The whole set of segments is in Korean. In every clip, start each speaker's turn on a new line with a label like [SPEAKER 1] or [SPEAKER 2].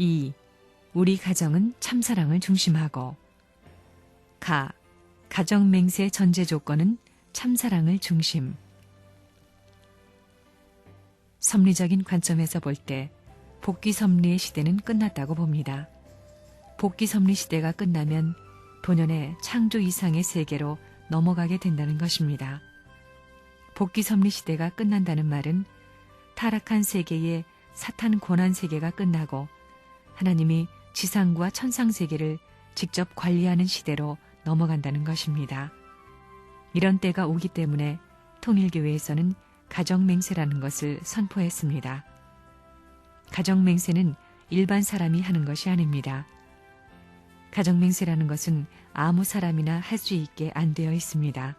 [SPEAKER 1] 2. 우리 가정은 참사랑을 중심하고. 가정 맹세 전제 조건은 참사랑을 중심. 섭리적인 관점에서 볼 때 복귀 섭리의 시대는 끝났다고 봅니다. 복귀 섭리 시대가 끝나면 본연의 창조 이상의 세계로 넘어가게 된다는 것입니다. 복귀 섭리 시대가 끝난다는 말은 타락한 세계의 사탄 권한 세계가 끝나고 하나님이 지상과 천상 세계를 직접 관리하는 시대로 넘어간다는 것입니다. 이런 때가 오기 때문에 통일교회에서는 가정맹세라는 것을 선포했습니다. 가정맹세는 일반 사람이 하는 것이 아닙니다. 가정맹세라는 것은 아무 사람이나 할 수 있게 안 되어 있습니다.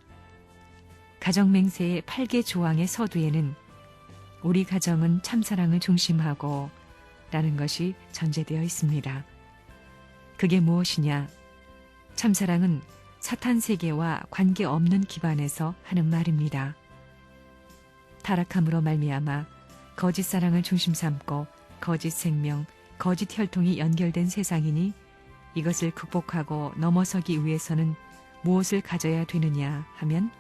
[SPEAKER 1] 가정맹세의 8개 조항의 서두에는 우리 가정은 참사랑을 중심하고 라는 것이 전제되어 있습니다. 그게 무엇이냐? 참사랑은 사탄 세계와 관계없는 기반에서 하는 말입니다. 타락함으로 말미암아 거짓 사랑을 중심 삼고 거짓 생명, 거짓 혈통이 연결된 세상이니 이것을 극복하고 넘어서기 위해서는 무엇을 가져야 되느냐 하면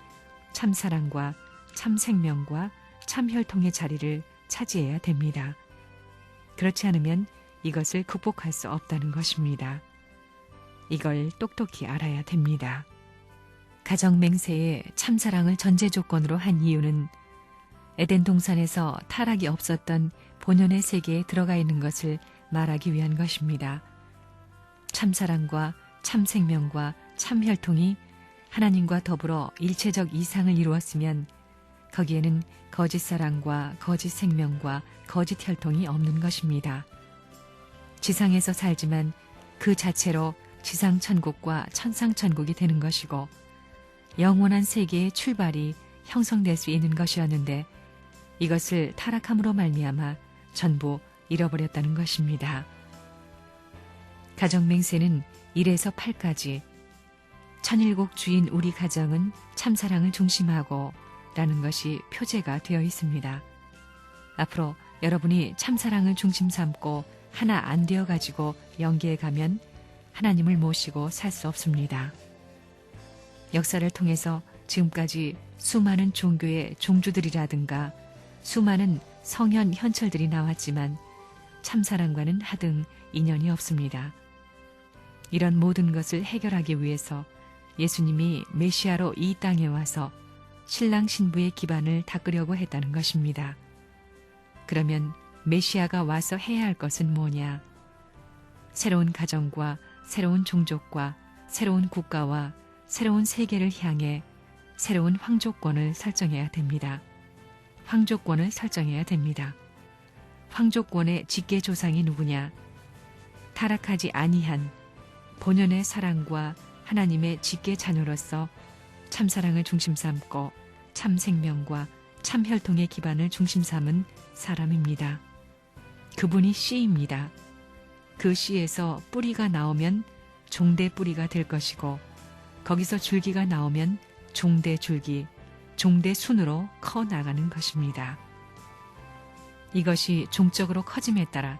[SPEAKER 1] 참사랑과 참생명과 참혈통의 자리를 차지해야 됩니다. 그렇지 않으면 이것을 극복할 수 없다는 것입니다. 이걸 똑똑히 알아야 됩니다. 가정맹세에 참사랑을 전제 조건으로 한 이유는 에덴 동산에서 타락이 없었던 본연의 세계에 들어가 있는 것을 말하기 위한 것입니다. 참사랑과 참생명과 참혈통이 하나님과 더불어 일체적 이상을 이루었으면 거기에는 거짓 사랑과 거짓 생명과 거짓 혈통이 없는 것입니다. 지상에서 살지만 그 자체로 지상천국과 천상천국이 되는 것이고 영원한 세계의 출발이 형성될 수 있는 것이었는데 이것을 타락함으로 말미암아 전부 잃어버렸다는 것입니다. 가정맹세는 1에서 8까지 천일국 주인 우리 가정은 참사랑을 중심하고 라는 것이 표제가 되어 있습니다. 앞으로 여러분이 참사랑을 중심 삼고 하나 안 되어가지고 영계에 가면 하나님을 모시고 살 수 없습니다. 역사를 통해서 지금까지 수많은 종교의 종주들이라든가 수많은 성현 현철들이 나왔지만 참사랑과는 하등 인연이 없습니다. 이런 모든 것을 해결하기 위해서 예수님이 메시아로 이 땅에 와서 신랑 신부의 기반을 닦으려고 했다는 것입니다. 그러면 메시아가 와서 해야 할 것은 뭐냐? 새로운 가정과 새로운 종족과 새로운 국가와 새로운 세계를 향해 새로운 황조권을 설정해야 됩니다. 황조권을 설정해야 됩니다. 황조권의 직계조상이 누구냐? 타락하지 아니한 본연의 사랑과 하나님의 직계 자녀로서 참사랑을 중심 삼고 참생명과 참혈통의 기반을 중심 삼은 사람입니다. 그분이 씨입니다. 그 씨에서 뿌리가 나오면 종대 뿌리가 될 것이고 거기서 줄기가 나오면 종대 줄기, 종대 순으로 커 나가는 것입니다. 이것이 종적으로 커짐에 따라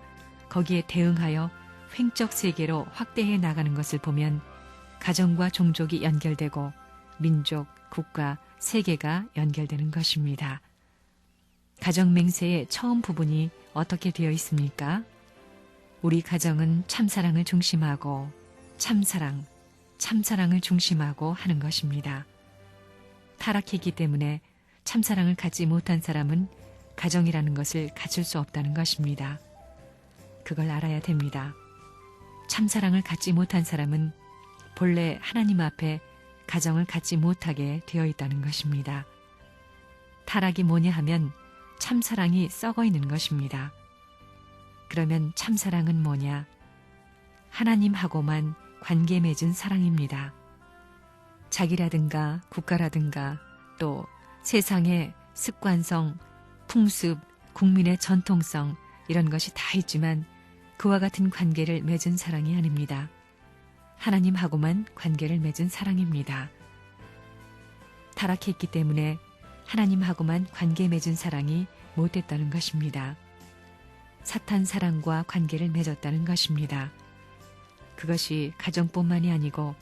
[SPEAKER 1] 거기에 대응하여 횡적 세계로 확대해 나가는 것을 보면 가정과 종족이 연결되고 민족, 국가, 세계가 연결되는 것입니다. 가정맹세의 처음 부분이 어떻게 되어 있습니까? 우리 가정은 참사랑을 중심하고 참사랑을 중심하고 하는 것입니다. 타락했기 때문에 참사랑을 갖지 못한 사람은 가정이라는 것을 갖출 수 없다는 것입니다. 그걸 알아야 됩니다. 참사랑을 갖지 못한 사람은 본래 하나님 앞에 가정을 갖지 못하게 되어 있다는 것입니다. 타락이 뭐냐 하면 참사랑이 썩어 있는 것입니다. 그러면 참사랑은 뭐냐? 하나님하고만 관계 맺은 사랑입니다. 자기라든가 국가라든가 또 세상의 습관성, 풍습, 국민의 전통성 이런 것이 다 있지만 그와 같은 관계를 맺은 사랑이 아닙니다. 하나님하고만 관계를 맺은 사랑입니다. 타락했기 때문에 하나님하고만 관계 맺은 사랑이 못됐다는 것입니다. 사탄 사랑과 관계를 맺었다는 것입니다. 그것이 가정뿐만이 아니고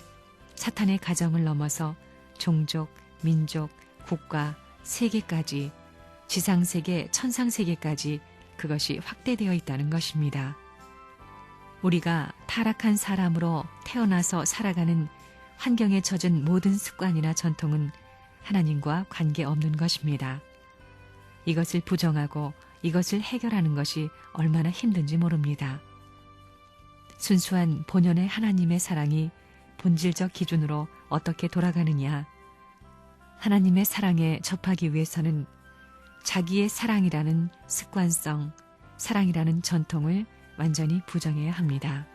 [SPEAKER 1] 사탄의 가정을 넘어서 종족, 민족, 국가, 세계까지, 지상세계, 천상세계까지 그것이 확대되어 있다는 것입니다. 우리가 타락한 사람으로 태어나서 살아가는 환경에 젖은 모든 습관이나 전통은 하나님과 관계없는 것입니다. 이것을 부정하고 이것을 해결하는 것이 얼마나 힘든지 모릅니다. 순수한 본연의 하나님의 사랑이 본질적 기준으로 어떻게 돌아가느냐. 하나님의 사랑에 접하기 위해서는 자기의 사랑이라는 습관성, 사랑이라는 전통을 완전히 부정해야 합니다.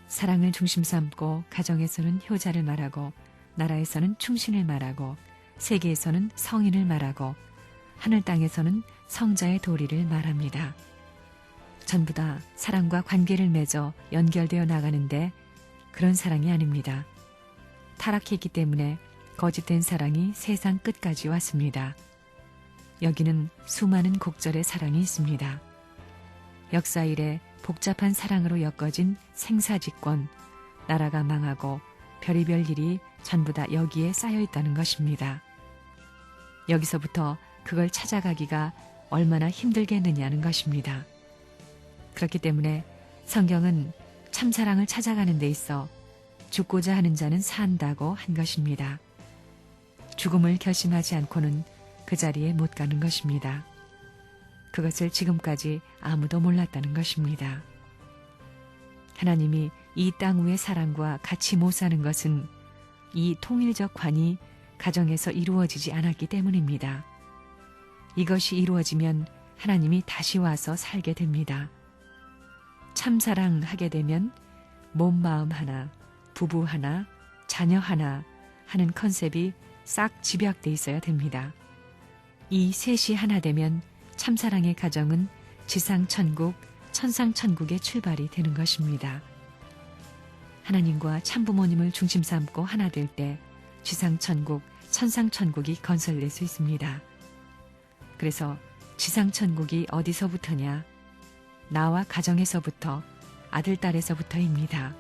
[SPEAKER 1] 사랑을 중심 삼고 가정에서는 효자를 말하고 나라에서는 충신을 말하고 세계에서는 성인을 말하고 하늘 땅에서는 성자의 도리를 말합니다. 전부 다 사랑과 관계를 맺어 연결되어 나가는데 그런 사랑이 아닙니다. 타락했기 때문에 거짓된 사랑이 세상 끝까지 왔습니다. 여기는 수많은 곡절의 사랑이 있습니다. 역사 이래 복잡한 사랑으로 엮어진 생사직권, 나라가 망하고 별의별 일이 전부 다 여기에 쌓여 있다는 것입니다. 여기서부터 그걸 찾아가기가 얼마나 힘들겠느냐는 것입니다. 그렇기 때문에 성경은 참사랑을 찾아가는 데 있어 죽고자 하는 자는 산다고 한 것입니다. 죽음을 결심하지 않고는 그 자리에 못 가는 것입니다. 그것을 지금까지 아무도 몰랐다는 것입니다. 하나님이 이 땅 위의 사랑과 같이 못 사는 것은 이 통일적 관이 가정에서 이루어지지 않았기 때문입니다. 이것이 이루어지면 하나님이 다시 와서 살게 됩니다. 참사랑하게 되면 몸, 마음 하나, 부부 하나, 자녀 하나 하는 컨셉이 싹 집약돼 있어야 됩니다. 이 셋이 하나 되면 참사랑의 가정은 지상천국, 천상천국의 출발이 되는 것입니다. 하나님과 참부모님을 중심 삼고 하나 될 때 지상천국, 천상천국이 건설될 수 있습니다. 그래서 지상천국이 어디서부터냐? 나와 가정에서부터, 아들, 딸에서부터입니다.